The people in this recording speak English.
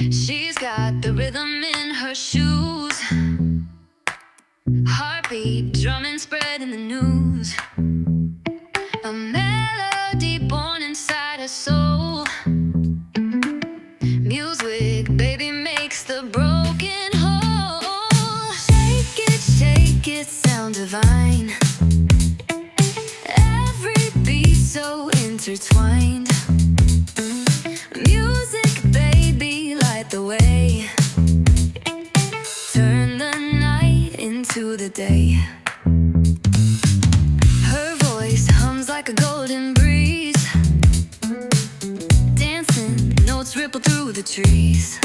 She's got the rhythm in her shoes, heartbeat drumming, spreading the news. A melody born inside her soul. Music, baby, makes the broken whole. Shake it, sound divine. Every beat so intertwined. Music, baby, light the way. Turn the night into the day. Her voice hums like a golden breeze. Dancing, notes ripple through the trees.